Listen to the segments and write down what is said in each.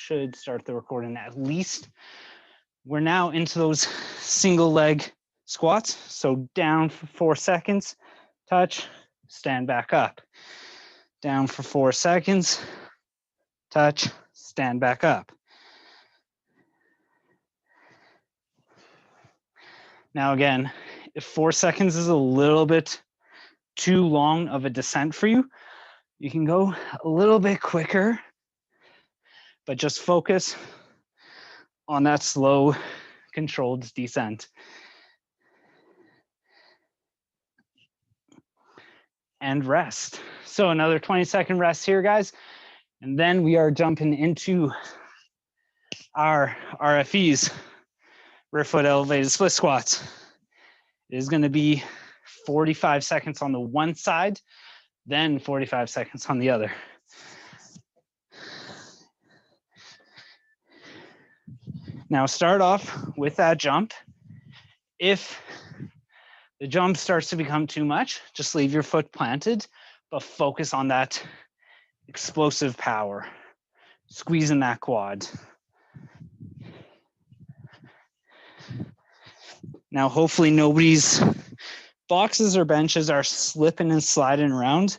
should start the recording at least. We're now into those single leg squats. So down for 4 seconds, touch, stand back up. Down for 4 seconds, touch, stand back up. Now again, if 4 seconds is a little bit too long of a descent for you, you can go a little bit quicker, but just focus on that slow, controlled descent. And rest. So another 20-second rest here, guys. And then we are jumping into our RFEs, rear foot elevated split squats. It is going to be 45 seconds on the one side, then 45 seconds on the other. Now start off with that jump. If the jump starts to become too much, just leave your foot planted, but focus on that explosive power, squeezing that quad. Now, hopefully nobody's boxes or benches are slipping and sliding around.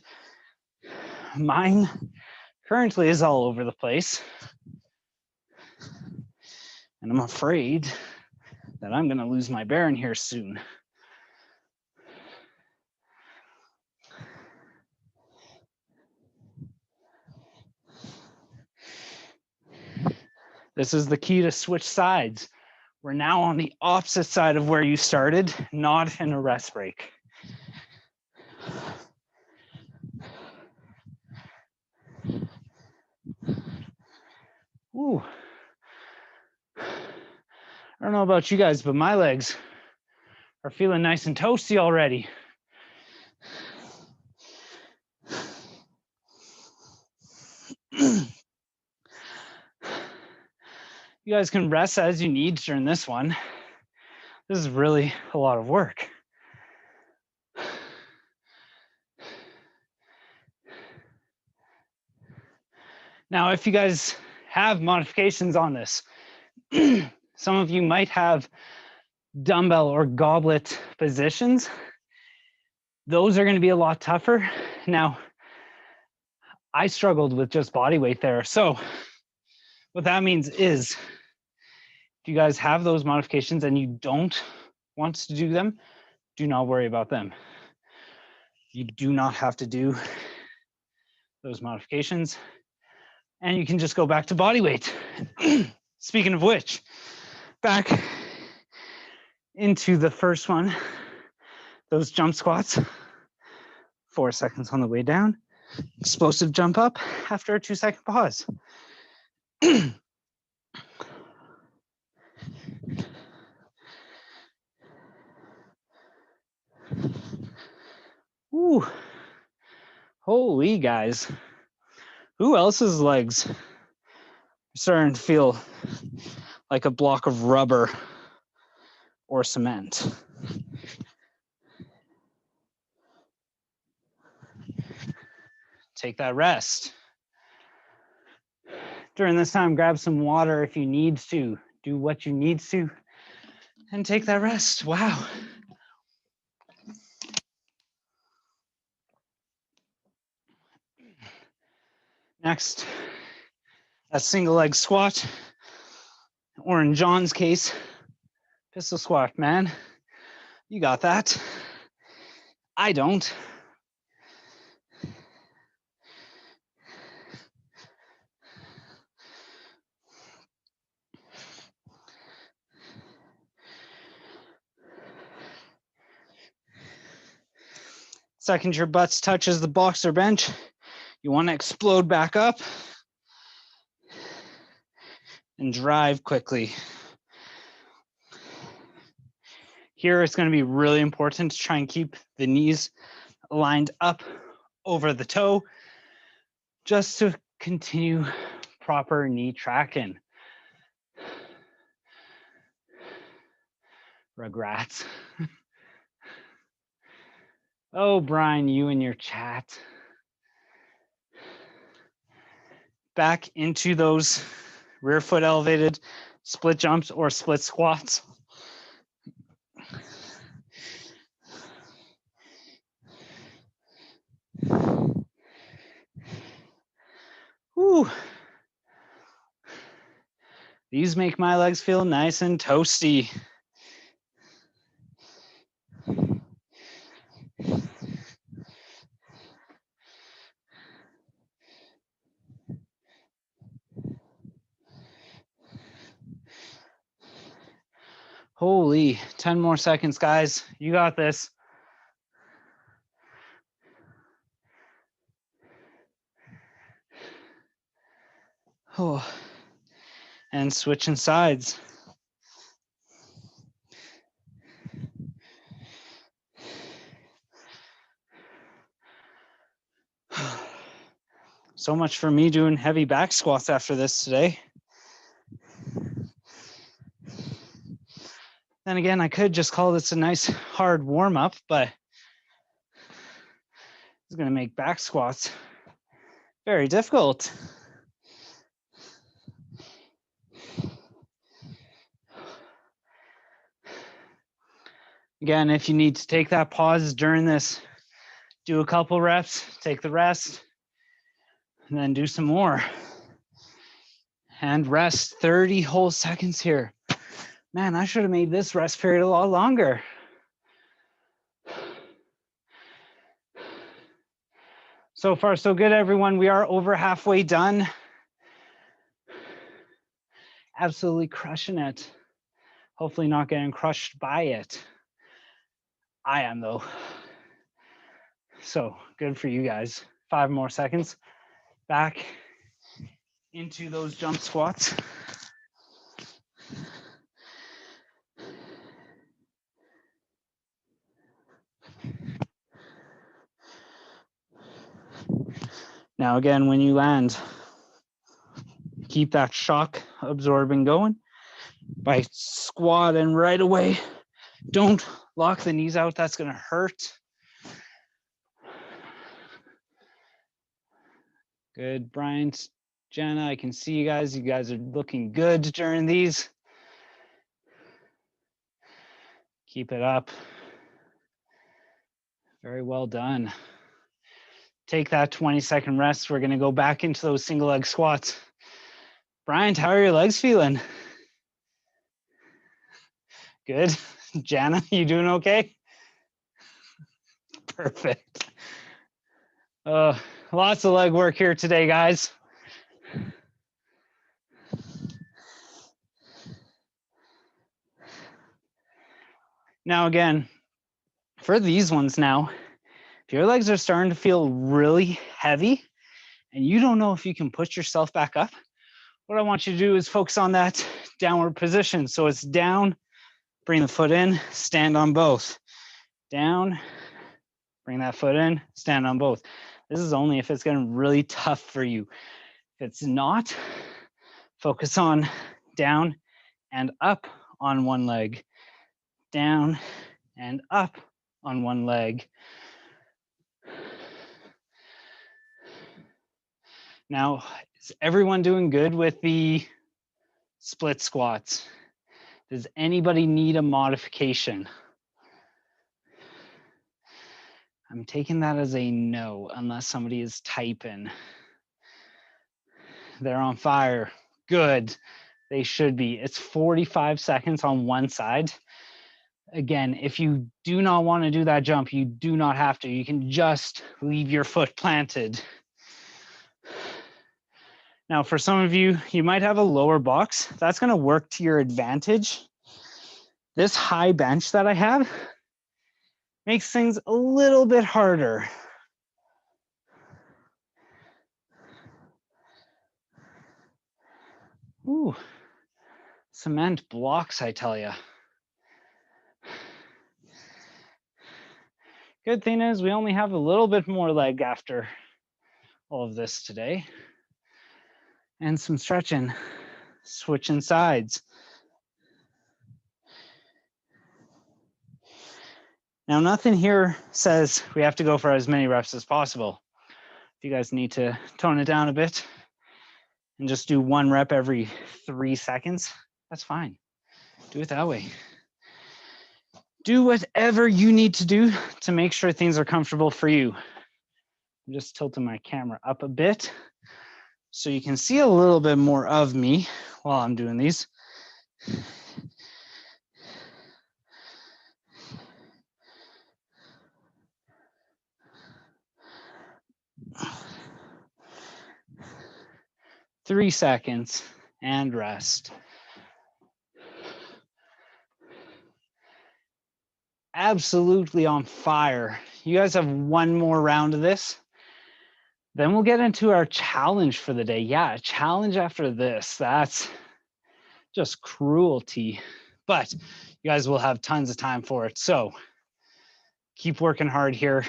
Mine currently is all over the place. And I'm afraid that I'm gonna lose my bearing here soon. This is the key to switch sides. We're now on the opposite side of where you started, not in a rest break. Ooh. I don't know about you guys, but my legs are feeling nice and toasty already. You guys can rest as you need during this one. This is really a lot of work. Now, if you guys have modifications on this, some of you might have dumbbell or goblet positions. Those are going to be a lot tougher. Now, I struggled with just body weight there. So what that means is, if you guys have those modifications and you don't want to do them, do not worry about them. You do not have to do those modifications, and you can just go back to body weight. Speaking of which, back into the first one, those jump squats, 4 seconds on the way down, explosive jump up after a 2-second pause. Ooh, holy guys. Who else's legs are starting to feel like a block of rubber or cement? Take that rest. During this time, grab some water if you need to. Do what you need to and take that rest. Wow. Next, a single leg squat, or in John's case, pistol squat, man. You got that. I don't. Second your butt touches the box or bench, you want to explode back up and drive quickly. Here it's going to be really important to try and keep the knees lined up over the toe just to continue proper knee tracking. Regrets. Oh, Brian, you and your chat. Back into those rear foot elevated, split jumps or split squats. Whew. These make my legs feel nice and toasty. Holy, 10 more seconds, guys. You got this. Oh, and switching sides. So much for me doing heavy back squats after this today. Then again, I could just call this a nice hard warm up, but it's going to make back squats very difficult. Again, if you need to take that pause during this, do a couple reps, take the rest, and then do some more. And rest 30 whole seconds here. Man, I should have made this rest period a lot longer. So far, so good, everyone. We are over halfway done. Absolutely crushing it. Hopefully not getting crushed by it. I am, though. So good for you guys. 5 more seconds. Back into those jump squats. Now again, when you land, keep that shock absorbing going by squatting right away. Don't lock the knees out, that's gonna hurt. Good, Brian, Jenna, I can see you guys. You guys are looking good during these. Keep it up. Very well done. Take that 20-second rest. We're gonna go back into those single leg squats. Brian, how are your legs feeling? Good. Jana, you doing okay? Perfect. Lots of leg work here today, guys. Now again, for these ones now, if your legs are starting to feel really heavy and you don't know if you can push yourself back up, what I want you to do is focus on that downward position. So it's down, bring the foot in, stand on both. Down, bring that foot in, stand on both. This is only if it's getting really tough for you. If it's not, focus on down and up on one leg, down and up on one leg. Now, is everyone doing good with the split squats? Does anybody need a modification? I'm taking that as a no, unless somebody is typing. They're on fire. Good. They should be. It's 45 seconds on one side. Again, if you do not want to do that jump, you do not have to. You can just leave your foot planted. Now, for some of you, you might have a lower box. That's going to work to your advantage. This high bench that I have makes things a little bit harder. Ooh, cement blocks, I tell you. Good thing is we only have a little bit more leg after all of this today. And some stretching, switching sides. Now, nothing here says we have to go for as many reps as possible. If you guys need to tone it down a bit and just do 1 rep every 3 seconds, that's fine. Do it that way. Do whatever you need to do to make sure things are comfortable for you. I'm just tilting my camera up a bit so you can see a little bit more of me while I'm doing these. Three seconds and rest. Absolutely on fire. You guys have 1 more round of this. Then we'll get into our challenge for the day. Yeah, a challenge after this. That's just cruelty. But you guys will have tons of time for it. So keep working hard here.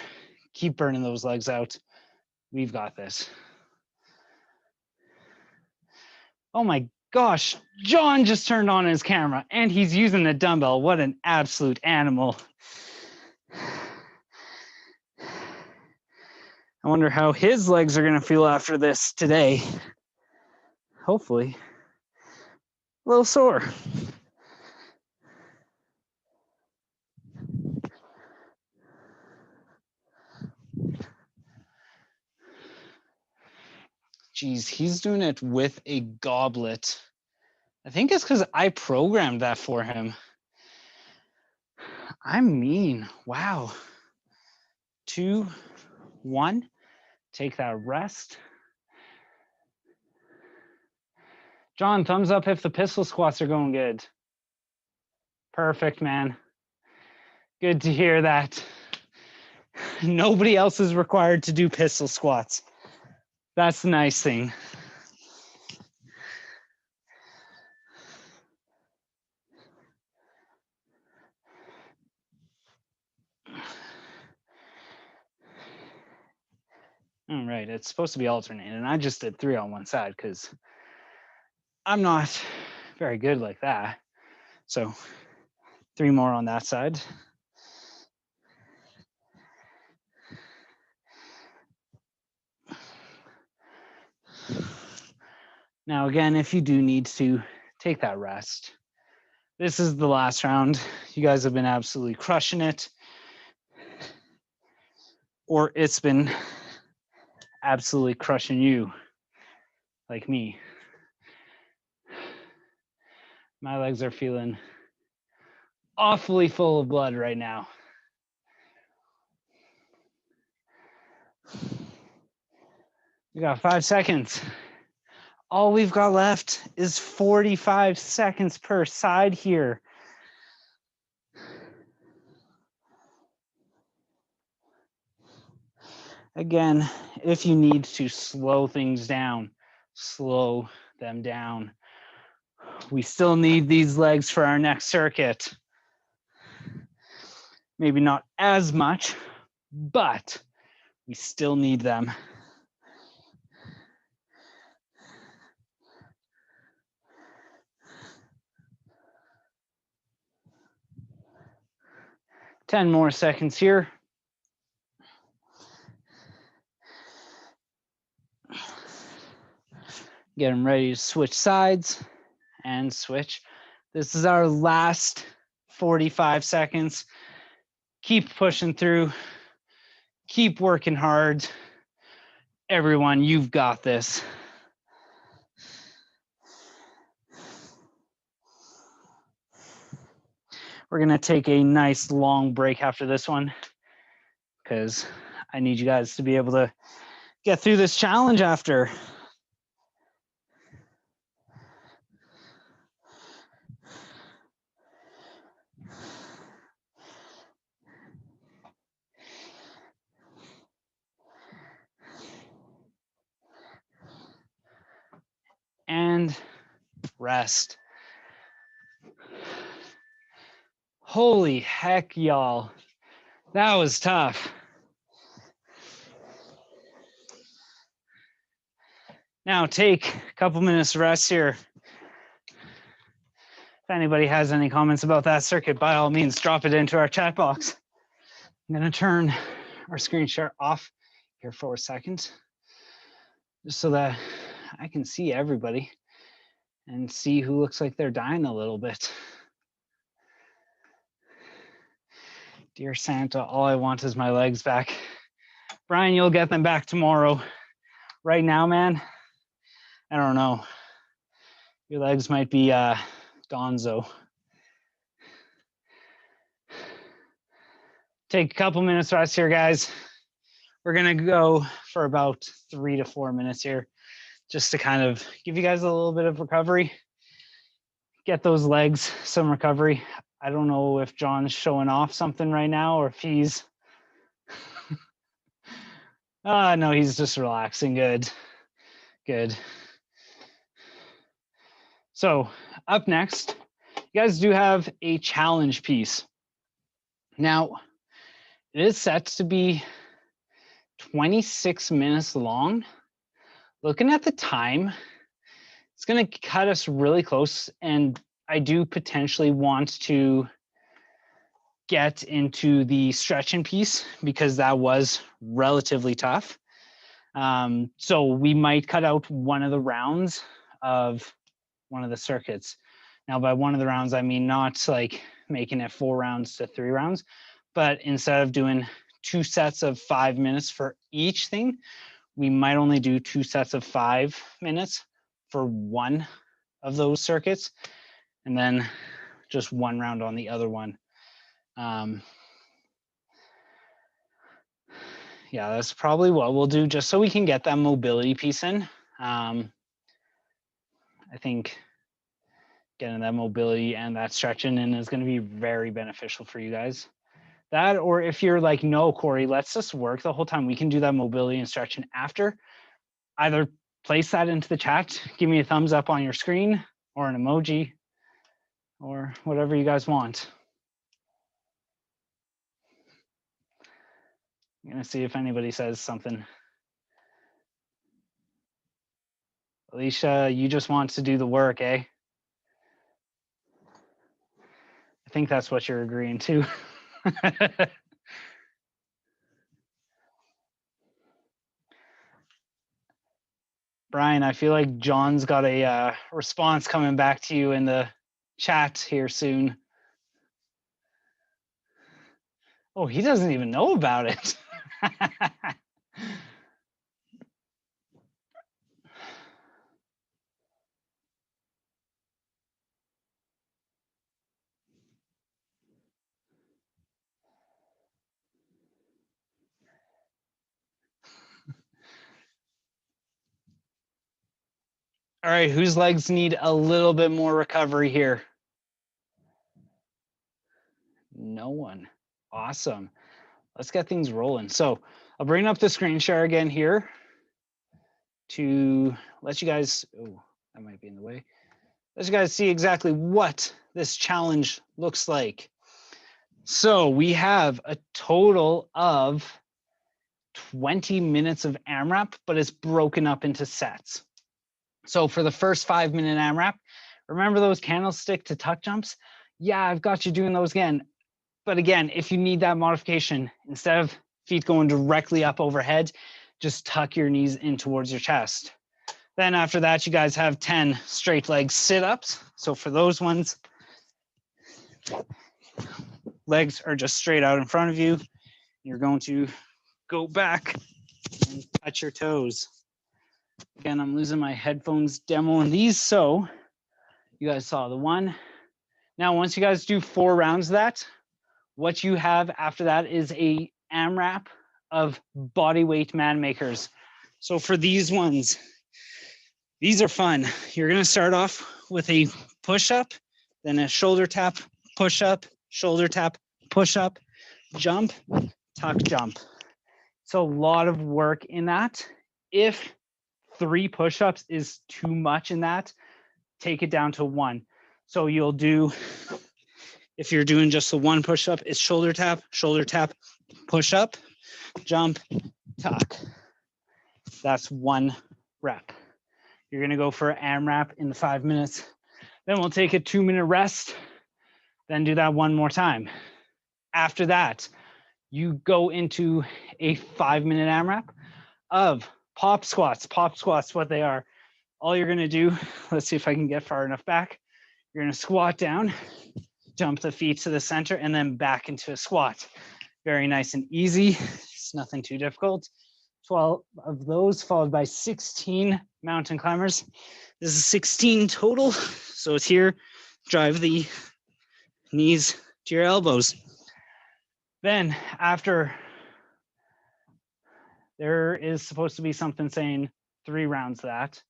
Keep burning those legs out. We've got this. Oh my gosh, John just turned on his camera and he's using the dumbbell. What an absolute animal. I wonder how his legs are gonna feel after this today. Hopefully, a little sore. Geez, he's doing it with a goblet. I think it's because I programmed that for him. I'm mean. Wow. 2, 1. Take that rest. John, thumbs up if the pistol squats are going good. Perfect, man. Good to hear that. Nobody else is required to do pistol squats. That's the nice thing. All right, it's supposed to be alternating, and I just did 3 on one side because I'm not very good like that. So 3 more on that side. Now, again, if you do need to, take that rest. This is the last round. You guys have been absolutely crushing it. Or it's been absolutely crushing you, like me. My legs are feeling awfully full of blood right now. We got 5 seconds. All we've got left is 45 seconds per side here. Again, if you need to slow things down, slow them down. We still need these legs for our next circuit. Maybe not as much, but we still need them. Ten more seconds here. Get them ready to switch sides and switch. This is our last 45 seconds. Keep pushing through. Keep working hard. Everyone, you've got this. We're gonna take a nice long break after this one because I need you guys to be able to get through this challenge after. And rest. Holy heck, y'all. That was tough. Now take a couple minutes of rest here. If anybody has any comments about that circuit, by all means, drop it into our chat box. I'm gonna turn our screen share off here for a second, just so that I can see everybody and see who looks like they're dying a little bit. Dear Santa, all I want is my legs back. Brian, you'll get them back tomorrow. Right now, man, I don't know. Your legs might be gonzo. Take a couple minutes rest here, guys. We're gonna go for about 3 to 4 minutes here, just to kind of give you guys a little bit of recovery, get those legs some recovery. I don't know if John's showing off something right now or if he's, no, he's just relaxing. Good, good. So up next, you guys do have a challenge piece. Now, it is set to be 26 minutes long. Looking at the time, it's going to cut us really close, and I do potentially want to get into the stretching piece because that was relatively tough. So we might cut out one of the rounds of one of the circuits. Now, by one of the rounds, I mean not like making it 4 rounds to 3 rounds, but instead of doing 2 sets of 5 minutes for each thing, we might only do 2 sets of 5 minutes for one of those circuits, and then just 1 round on the other one. Yeah, that's probably what we'll do, just so we can get that mobility piece in. I think getting that mobility and that stretching in is going to be very beneficial for you guys. That, or if you're like, no, Cory, let's just work the whole time, we can do that mobility and stretching after. Either place that into the chat, give me a thumbs up on your screen or an emoji or whatever you guys want. I'm gonna see if anybody says something. Alicia, you just want to do the work, eh? I think that's what you're agreeing to. Brian, I feel like John's got a response coming back to you in the chat here soon. Oh, he doesn't even know about it. All right, whose legs need a little bit more recovery here? No one. Awesome. Let's get things rolling. So I'll bring up the screen share again here to let you guys, oh, that might be in the way. Let you guys see exactly what this challenge looks like. So we have a total of 20 minutes of AMRAP, but it's broken up into sets. So for the first 5-minute AMRAP, remember those candlestick to tuck jumps? Yeah, I've got you doing those again. But again, if you need that modification, instead of feet going directly up overhead, just tuck your knees in towards your chest. Then after that, you guys have 10 straight leg sit-ups. So for those ones, legs are just straight out in front of you. You're going to go back and touch your toes. Again, I'm losing my headphones demoing these, so you guys saw the one. Now, once you guys do 4 rounds of that, what you have after that is a AMRAP of body weight man makers. So for these ones, these are fun. You're gonna start off with a push-up, then a shoulder tap, push-up, shoulder tap, push-up, jump, tuck, jump. So a lot of work in that. If 3 push-ups is too much in that, take it down to 1. So you'll do, if you're doing just the 1 push-up, it's shoulder tap, push-up, jump, tuck. That's 1 rep. You're gonna go for AMRAP in the 5 minutes. Then we'll take a 2-minute rest, then do that 1 more time. After that, you go into a 5-minute AMRAP of pop squats. Pop squats, what they are, all you're gonna do, let's see if I can get far enough back. You're gonna squat down, jump the feet to the center, and then back into a squat. Very nice and easy. It's nothing too difficult. 12 of those, followed by 16 mountain climbers. This is 16 total. So it's here, drive the knees to your elbows. Then after, there is supposed to be something saying 3 rounds of that.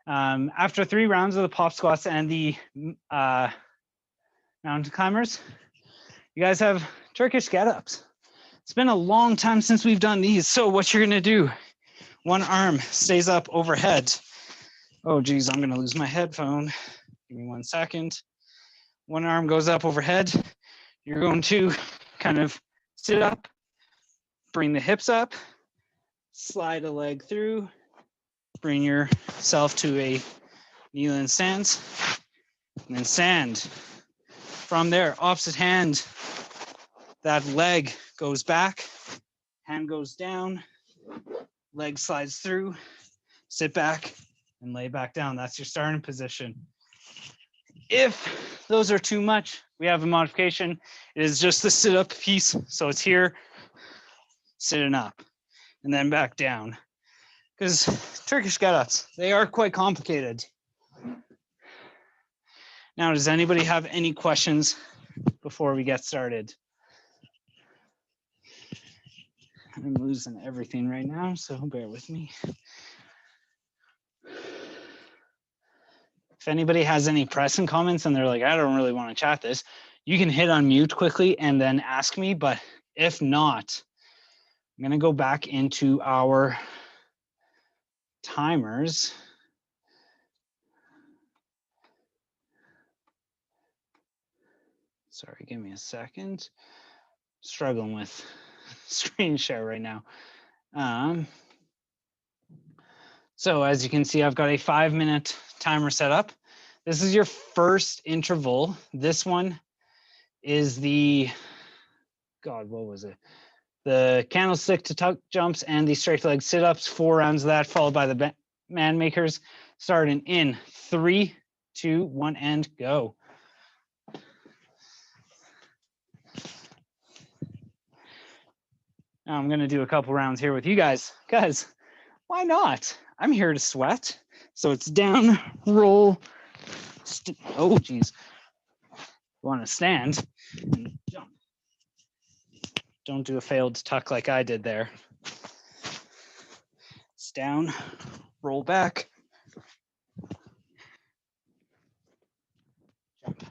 After 3 rounds of the pop squats and the mountain climbers, you guys have Turkish get-ups. It's been a long time since we've done these. So what you're gonna do, one arm stays up overhead. Oh geez, I'm gonna lose my headphone. Give me 1 second. One arm goes up overhead. You're going to kind of sit up, bring the hips up, slide a leg through, bring yourself to a kneel-in stance, and then stand. From there, opposite hand, that leg goes back, hand goes down, leg slides through, sit back, and lay back down. That's your starting position. If those are too much, we have a modification. It is just the sit-up piece. So it's here, sitting up, and then back down. Because Turkish get-ups, they are quite complicated. Now, does anybody have any questions before we get started? I'm losing everything right now, so bear with me. If anybody has any pressing comments and they're like, I don't really want to chat this, you can hit on mute quickly and then ask me. But if not, I'm going to go back into our timers. Sorry, give me a second. Struggling with screen share right now. So as you can see, I've got a 5-minute timer set up. This is your first interval. This one is the, God, what was it? The candlestick to tuck jumps and the straight leg sit-ups, 4 rounds of that, followed by the man makers, starting in 3, 2, 1, and go. Now I'm gonna do a couple rounds here with you guys, because why not? I'm here to sweat. So it's down, roll, oh geez. Want to stand and jump. Don't do a failed tuck like I did there. It's down, roll back, jump.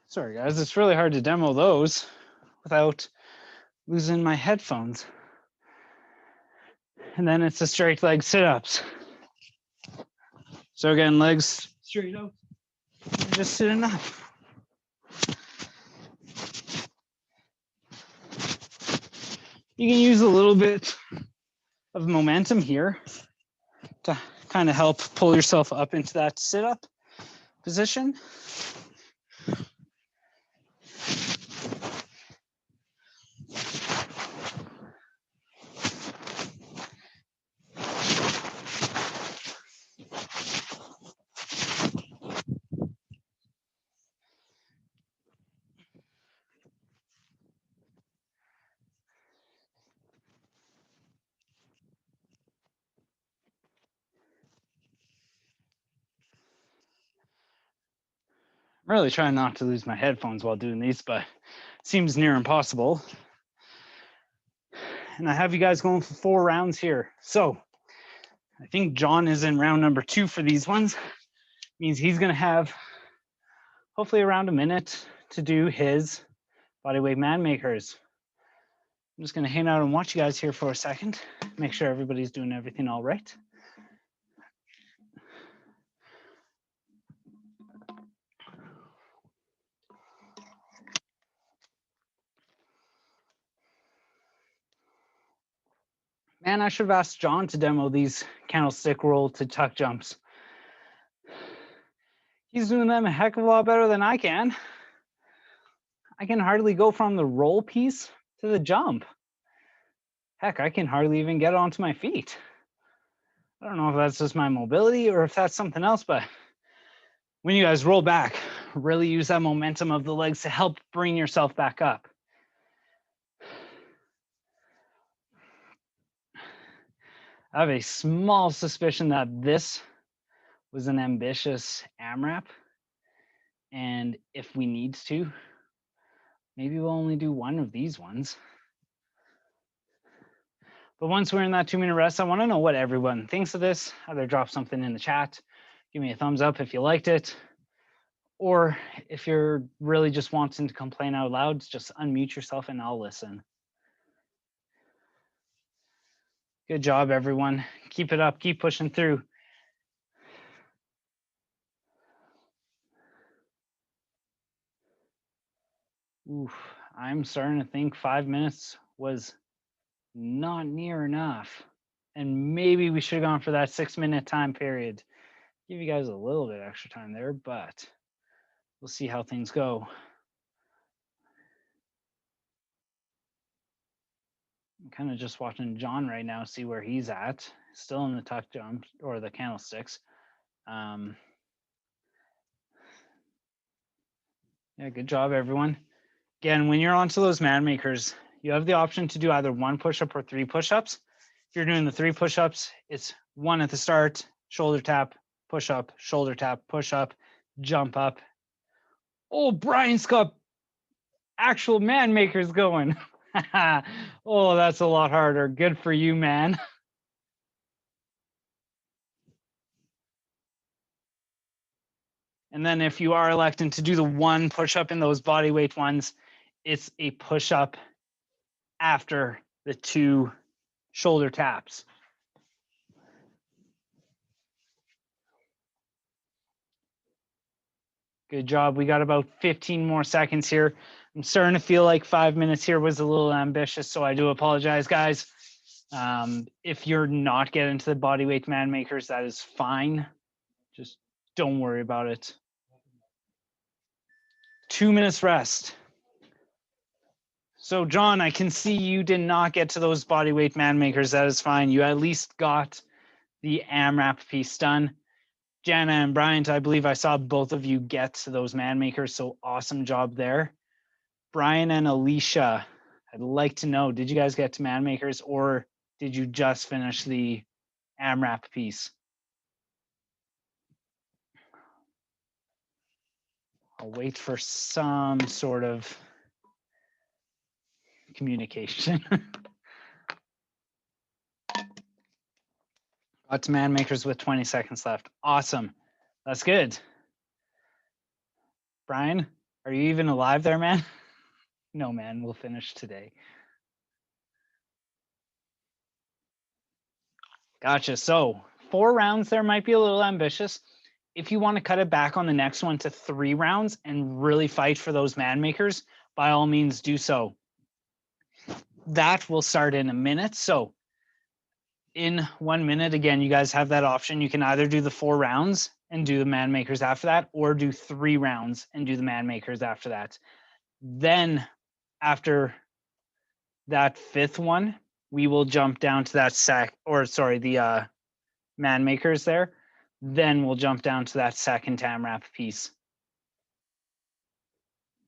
Sorry guys, it's really hard to demo those without losing my headphones. And then it's the straight leg sit-ups. So again, legs straight out, just sitting up. You can use a little bit of momentum here to kind of help pull yourself up into that sit-up position. I'm really trying not to lose my headphones while doing these, but it seems near impossible. And I have you guys going for 4 rounds here. So I think John is in round number 2 for these ones. Means he's gonna have hopefully around a minute to do his bodyweight man makers. I'm just gonna hang out and watch you guys here for a second, make sure everybody's doing everything all right. Man, I should have asked John to demo these candlestick roll to tuck jumps. He's doing them a heck of a lot better than I can. I can hardly go from the roll piece to the jump. Heck, I can hardly even get onto my feet. I don't know if that's just my mobility or if that's something else, but when you guys roll back, really use that momentum of the legs to help bring yourself back up. I have a small suspicion that this was an ambitious AMRAP. And if we need to, maybe we'll only do one of these ones. But once we're in that 2-minute rest, I want to know what everyone thinks of this. Either drop something in the chat, give me a thumbs up if you liked it, or if you're really just wanting to complain out loud, just unmute yourself and I'll listen. Good job, everyone. Keep it up, keep pushing through. Oof, I'm starting to think 5 minutes was not near enough. And maybe we should have gone for that 6-minute time period. Give you guys a little bit extra time there, but we'll see how things go. I'm kind of just watching John right now, see where he's at. Still in the tuck jump or the candlesticks. Yeah, good job, everyone. Again, when you're onto those man makers, you have the option to do either 1 push-up or 3 push-ups. If you're doing the 3 push-ups, it's 1 at the start, shoulder tap, push-up, shoulder tap, push-up, jump up. Oh, Brian's got actual man makers going. Oh, that's a lot harder. Good for you, man. And then if you are electing to do the 1 push-up in those body weight ones, it's a push-up after the 2 shoulder taps. Good job. We got about 15 more seconds here. I'm starting to feel like 5 minutes here was a little ambitious, so I do apologize, guys. If you're not getting to the body weight man makers, that is fine. Just don't worry about it. 2 minutes rest. So John, I can see you did not get to those body weight man makers. That is fine. You at least got the AMRAP piece done. Jana and Bryant, I believe I saw both of you get to those man makers. So awesome job there. Brian and Alicia, I'd like to know, did you guys get to man makers or did you just finish the AMRAP piece? I'll wait for some sort of communication. Got to man makers with 20 seconds left. Awesome. That's good. Brian, are you even alive there, man? No, man, we'll finish today. Gotcha. So 4 rounds there might be a little ambitious. If you want to cut it back on the next one to 3 rounds and really fight for those man makers, by all means do so. That will start in a minute. So in 1 minute, again, you guys have that option. You can either do the 4 rounds and do the man makers after that, or do 3 rounds and do the man makers after that. Then after that 5th one, we will jump down to that the man makers there. Then we'll jump down to that second AMRAP piece.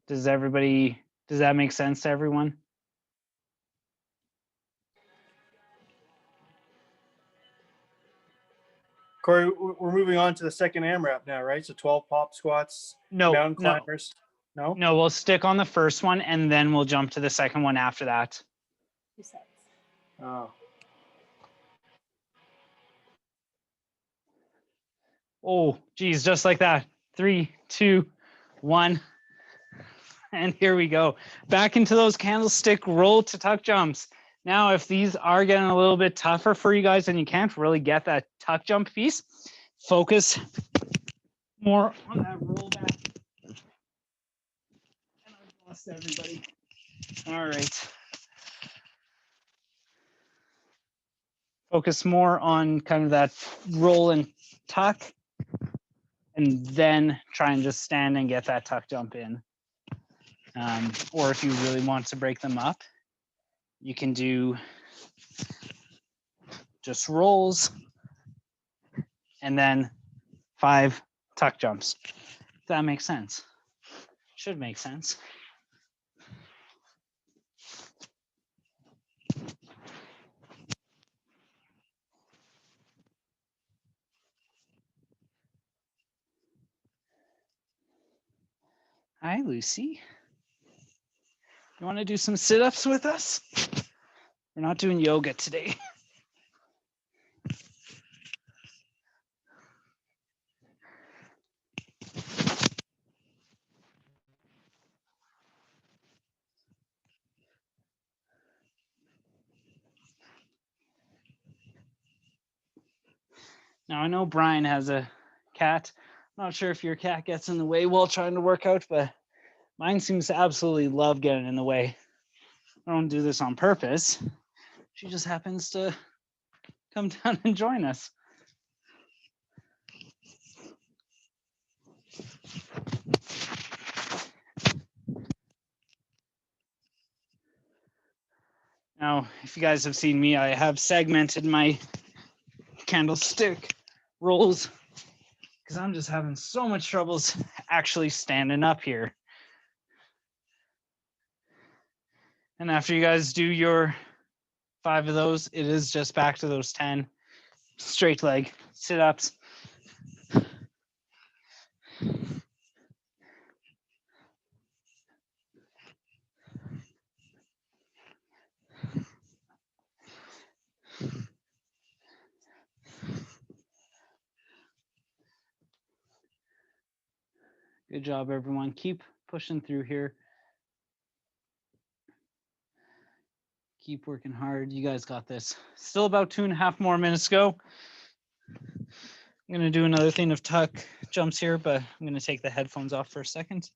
Does that make sense to everyone? Cory, we're moving on to the second AMRAP now, right? So 12 pop squats, mountain climbers. No? No, we'll stick on the first one and then we'll jump to the second one after that. 2 sets. Oh. Oh, geez, just like that. 3, 2, 1. And here we go. Back into those candlestick roll to tuck jumps. Now, if these are getting a little bit tougher for you guys and you can't really get that tuck jump piece, focus more on that roll back. And I've lost everybody. All right. Focus more on kind of that roll and tuck. and then try and just stand and get that tuck jump in. Or if you really want to break them up, you can do just rolls and then 5 tuck jumps. If that makes sense. Should make sense. Hi, Lucy. You want to do some sit-ups with us? We're not doing yoga today. Now, I know Brian has a cat. I'm not sure if your cat gets in the way while trying to work out, but mine seems to absolutely love getting in the way. I don't do this on purpose. She just happens to come down and join us. Now, if you guys have seen me, I have segmented my candlestick rolls because I'm just having so much troubles actually standing up here. And after you guys do your 5 of those, it is just back to those 10 straight leg sit-ups. Good job, everyone. Keep pushing through here. Keep working hard. You guys got this. Still about 2.5 more minutes to go. I'm going to do another thing of tuck jumps here, but I'm going to take the headphones off for a second.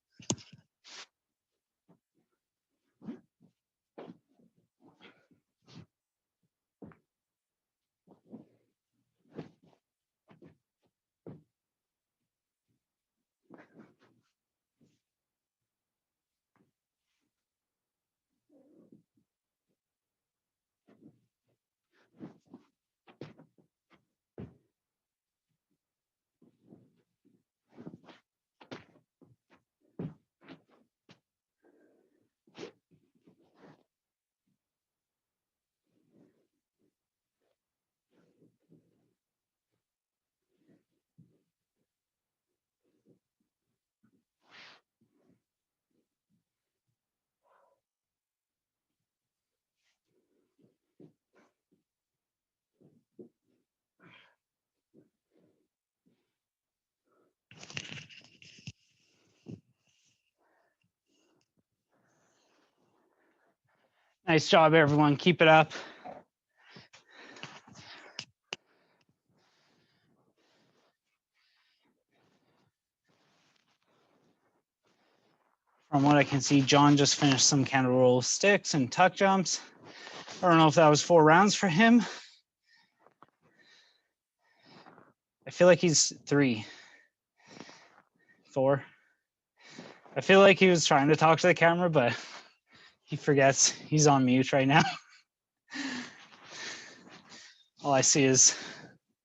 Nice job, everyone. Keep it up. From what I can see, John just finished some candle roll sticks and tuck jumps. I don't know if that was 4 rounds for him. I feel like he's 3, 4. I feel like he was trying to talk to the camera, but he forgets he's on mute right now. All I see is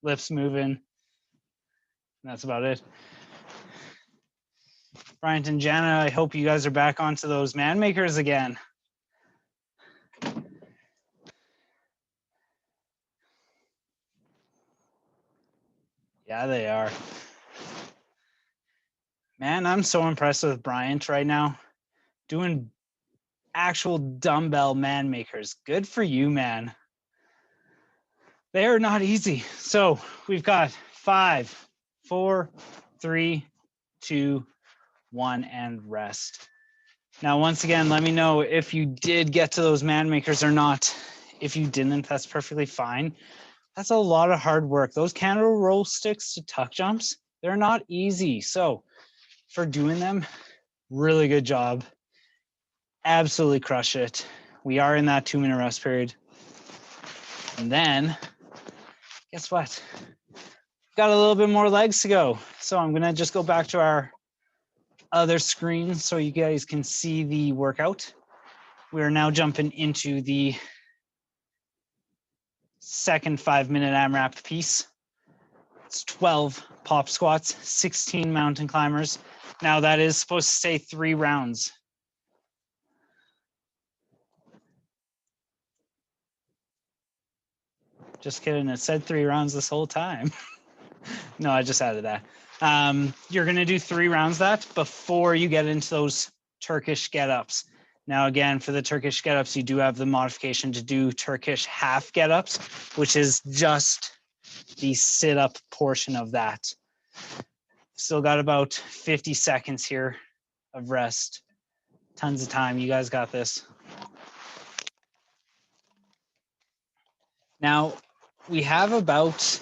lips moving. That's about it. Bryant and Jana, I hope you guys are back onto those man makers again. Yeah, they are. Man, I'm so impressed with Bryant right now. Doing actual dumbbell man makers. Good for you, man. They are not easy. So we've got 5, 4, 3, 2, 1, and rest. Now, once again, let me know if you did get to those man makers or not. If you didn't, that's perfectly fine. That's a lot of hard work. Those candle roll sticks to tuck jumps, they're not easy. So for doing them, really good job. Absolutely crush it. We are in that 2-minute rest period. And then, guess what? got a little bit more legs to go. So I'm gonna just go back to our other screen so you guys can see the workout. We're now jumping into the second 5-minute AMRAP piece. It's 12 pop squats, 16 mountain climbers. Now that is supposed to stay 3 rounds. Just kidding, it said 3 rounds this whole time. No, I just added that. You're gonna do 3 rounds that before you get into those Turkish get-ups. Now again, for the Turkish get-ups, you do have the modification to do Turkish half get-ups, which is just the sit-up portion of that. Still got about 50 seconds here of rest. Tons of time, you guys got this. Now, we have about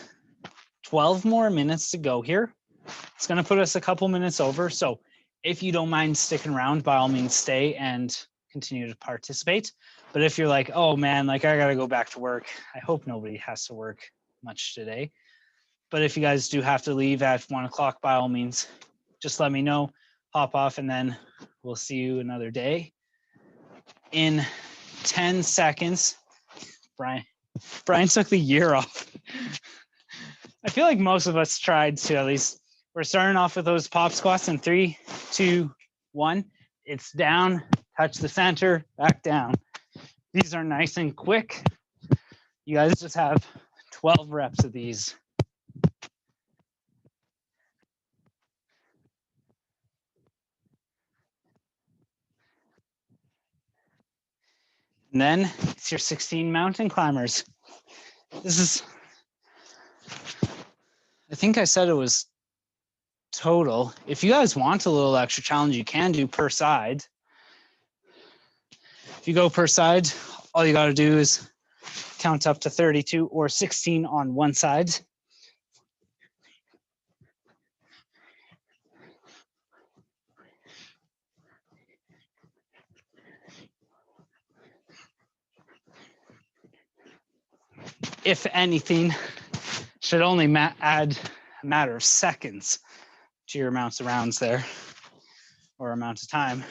12 more minutes to go here. It's gonna put us a couple minutes over, so if you don't mind sticking around, by all means stay and continue to participate. But if you're like, oh man, like I gotta go back to work, I hope nobody has to work much today. But if you guys do have to leave at 1 o'clock, by all means, just let me know, hop off, and then we'll see you another day. In 10 seconds, Brian took the year off. I feel like most of us tried to at least. We're starting off with those pop squats in 3, 2, 1. It's down, touch the center, back down. These are nice and quick. You guys just have 12 reps of these. And then it's your 16 mountain climbers. This is, I think I said it was total. If you guys want a little extra challenge, you can do per side. If you go per side, all you got to do is count up to 32 or 16 on one side. If anything, should only add a matter of seconds to your amounts of rounds there, or amount of time.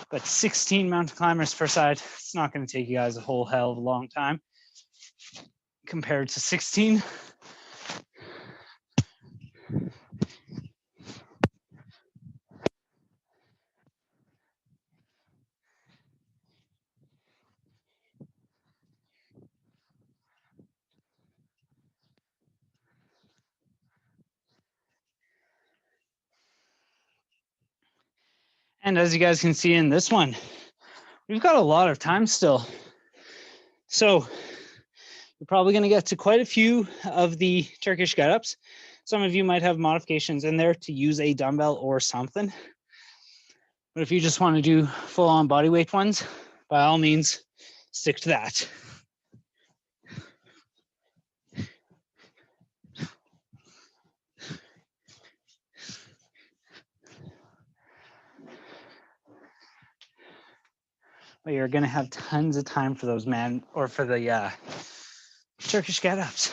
But 16 mountain climbers per side, it's not going to take you guys a whole hell of a long time compared to 16. And as you guys can see in this one, we've got a lot of time still. So you're probably going to get to quite a few of the Turkish get-ups. Some of you might have modifications in there to use a dumbbell or something. But if you just want to do full-on body weight ones, by all means, stick to that. But you're going to have tons of time for those, man, or for the Turkish get-ups.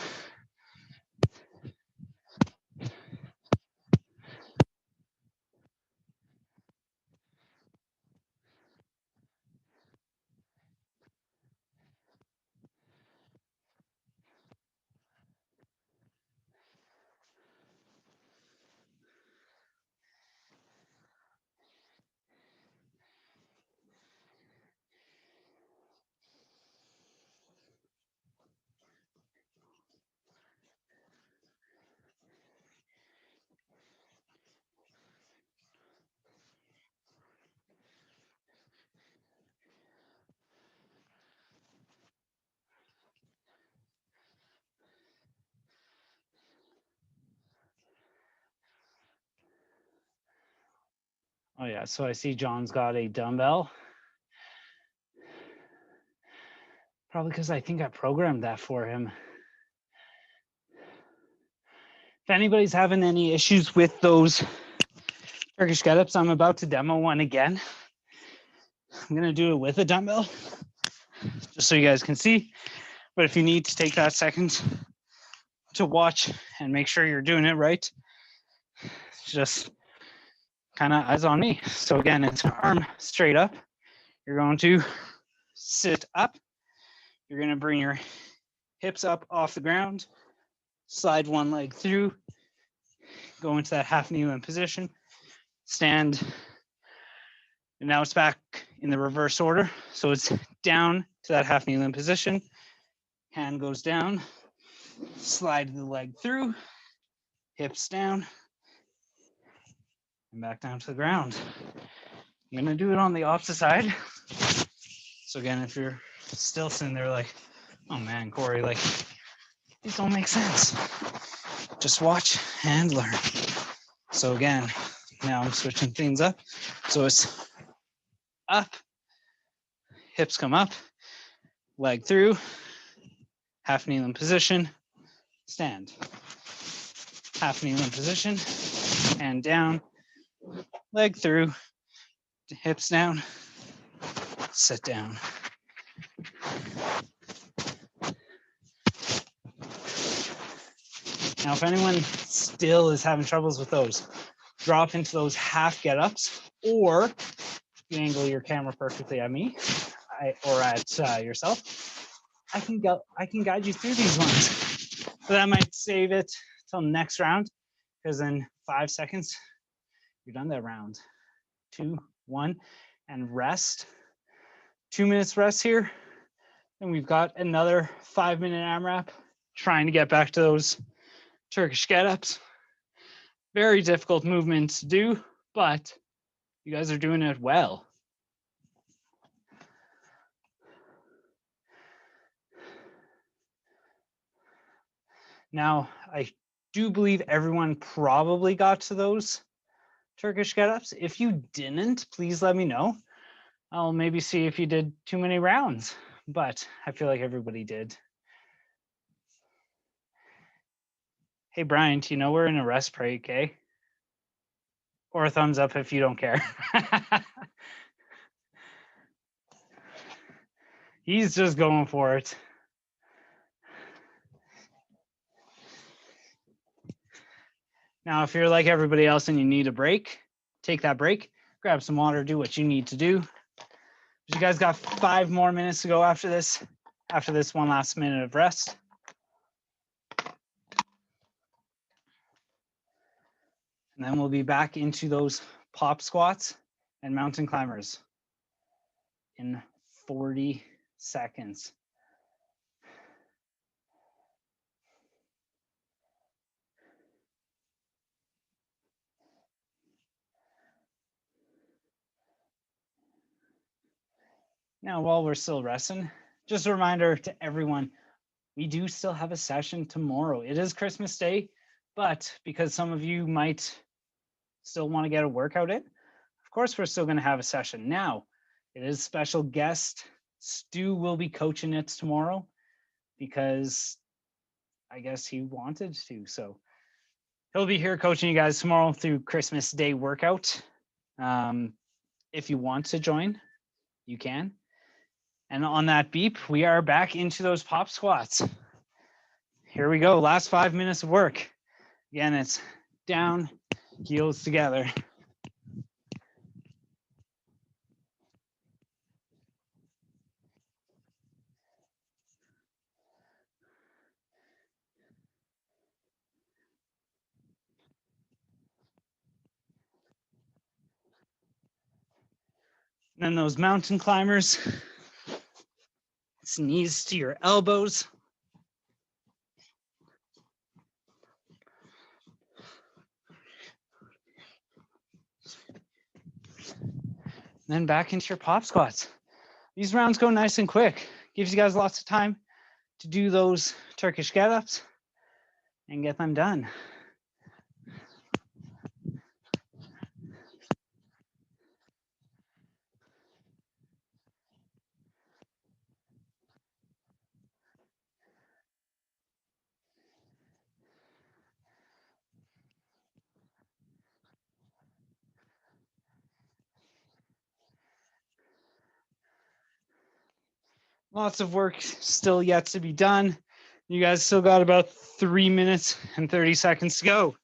Oh yeah, so I see John's got a dumbbell. Probably because I think I programmed that for him. If anybody's having any issues with those Turkish get-ups, I'm about to demo one again. I'm gonna do it with a dumbbell, just so you guys can see. But if you need to take that second to watch and make sure you're doing it right, just kind of eyes on me. So again, it's arm straight up. You're going to sit up. You're going to bring your hips up off the ground, slide one leg through, go into that half knee limb position, stand, and now it's back in the reverse order. So it's down to that half knee limb position, hand goes down, slide the leg through, hips down, and back down to the ground. I'm gonna do it on the opposite side. So again, if you're still sitting there like, oh man, Cory, like, these don't make sense. Just watch and learn. So again, now I'm switching things up. So it's up, hips come up, leg through, half knee limb position, stand. Half knee limb position, and down, leg through, hips down, sit down. Now, if anyone still is having troubles with those, drop into those half get-ups, or you angle your camera perfectly at me or at yourself. I can guide you through these ones. So that might save it till next round, because in 5 seconds you're done that round. 2, 1, and rest. 2 minutes rest here, and we've got another 5-minute AMRAP. Trying to get back to those Turkish get-ups. Very difficult movements to do, but you guys are doing it well. Now, I do believe everyone probably got to those Turkish get-ups. If you didn't, please let me know. I'll maybe see if you did too many rounds, but I feel like everybody did. Hey, Brian, do you know we're in a rest break, eh? Or a thumbs up if you don't care. He's just going for it. Now, if you're like everybody else and you need a break, take that break, grab some water, do what you need to do. But you guys got 5 more minutes to go after this one last minute of rest. And then we'll be back into those pop squats and mountain climbers in 40 seconds. Now, while we're still resting, just a reminder to everyone, we do still have a session tomorrow. It is Christmas Day, but because some of you might still want to get a workout in, of course, we're still going to have a session. Now, it is special guest. Stu will be coaching it tomorrow because I guess he wanted to. So he'll be here coaching you guys tomorrow through Christmas Day workout. If you want to join, you can. And on that beep, we are back into those pop squats. Here we go, last 5 minutes of work. Again, it's down, heels together. And then those mountain climbers, it's knees to your elbows. And then back into your pop squats. These rounds go nice and quick. Gives you guys lots of time to do those Turkish get-ups and get them done. Lots of work still yet to be done. You guys still got about 3 minutes and 30 seconds to go.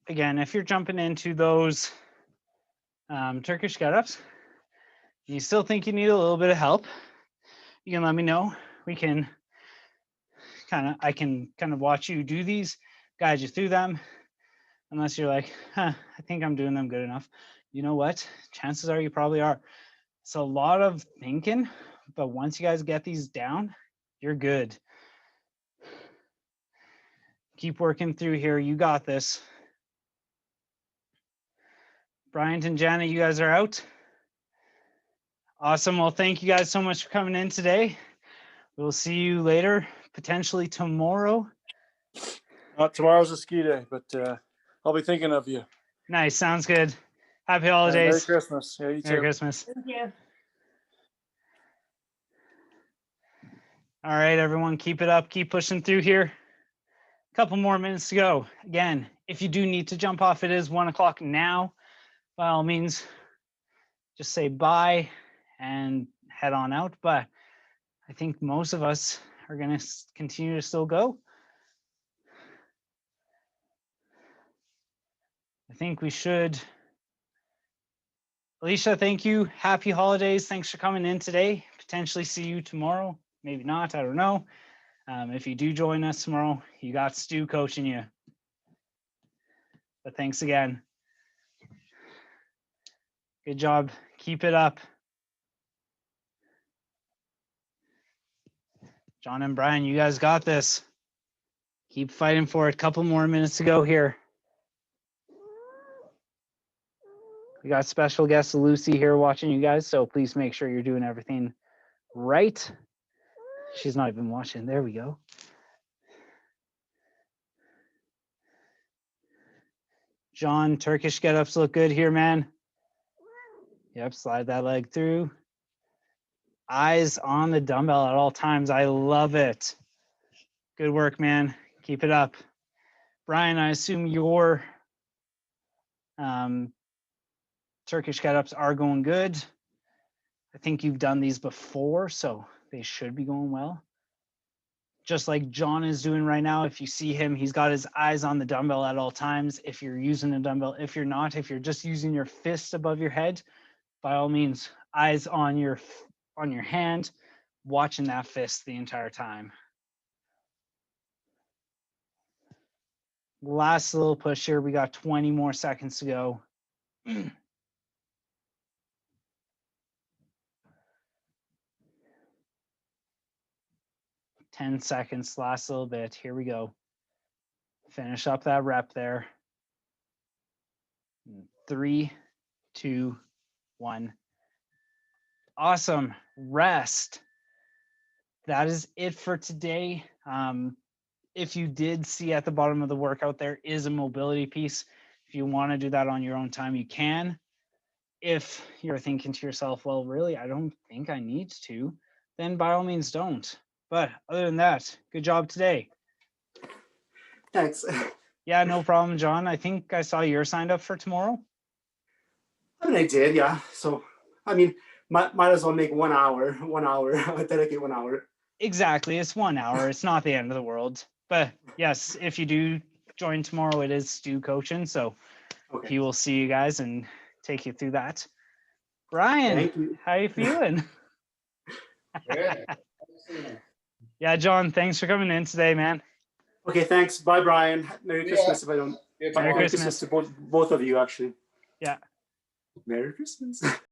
Again, if you're jumping into those Turkish get-ups, you still think you need a little bit of help, you can let me know. We can I can kind of watch you do these, guide you through them. Unless you're like, I think I'm doing them good enough. You know what? Chances are you probably are. It's a lot of thinking, but once you guys get these down, you're good. Keep working through here. You got this. Bryant and Janet, you guys are out. Awesome. Well, thank you guys so much for coming in today. We'll see you later, potentially tomorrow. Tomorrow's a ski day, but I'll be thinking of you. Nice. Sounds good. Happy holidays. Merry Christmas. Yeah, you too. Merry Christmas. Thank you. All right, everyone, keep it up. Keep pushing through here. A couple more minutes to go. Again, if you do need to jump off, it is 1 o'clock now. By all means, just say bye and head on out. But I think most of us are going to continue to still go. I think we should. Alicia, thank you. Happy holidays. Thanks for coming in today. Potentially see you tomorrow. Maybe not. I don't know. If you do join us tomorrow, you got Stu coaching you. But thanks again. Good job. Keep it up. John and Brian, you guys got this. Keep fighting for it. Couple more minutes to go here. We got special guest Lucy here watching you guys, so please make sure you're doing everything right. She's not even watching. There we go. John, Turkish get-ups look good here, man. Yep, slide that leg through. Eyes on the dumbbell at all times. I love it. Good work, man. Keep it up. Brian, I assume your Turkish get-ups are going good. I think you've done these before, so they should be going well. Just like John is doing right now, if you see him, he's got his eyes on the dumbbell at all times. If you're using a dumbbell, if you're not, if you're just using your fist above your head, by all means, eyes on your hand, watching that fist the entire time. Last little push here. We got 20 more seconds to go. 10 seconds, last little bit. Here we go. Finish up that rep there. 3, 2, 1. Awesome. Rest. That is it for today. If you did see at the bottom of the workout, there is a mobility piece. If you want to do that on your own time, you can. If you're thinking to yourself, well, really, I don't think I need to, then by all means don't. But other than that, good job today. Thanks. Yeah, no problem, John. I think I saw you're signed up for tomorrow. I mean, I did, yeah. So, I mean, might as well make 1 hour, dedicate 1 hour. Exactly. It's 1 hour. It's not the end of the world. But yes, if you do join tomorrow, it is Stu coaching. So okay. He will see you guys and take you through that. Brian, how are you feeling? Good. Yeah, John, thanks for coming in today, man. Okay, thanks. Bye, Brian. Merry Christmas if I don't. Merry Christmas to both of you, actually. Yeah. Merry Christmas.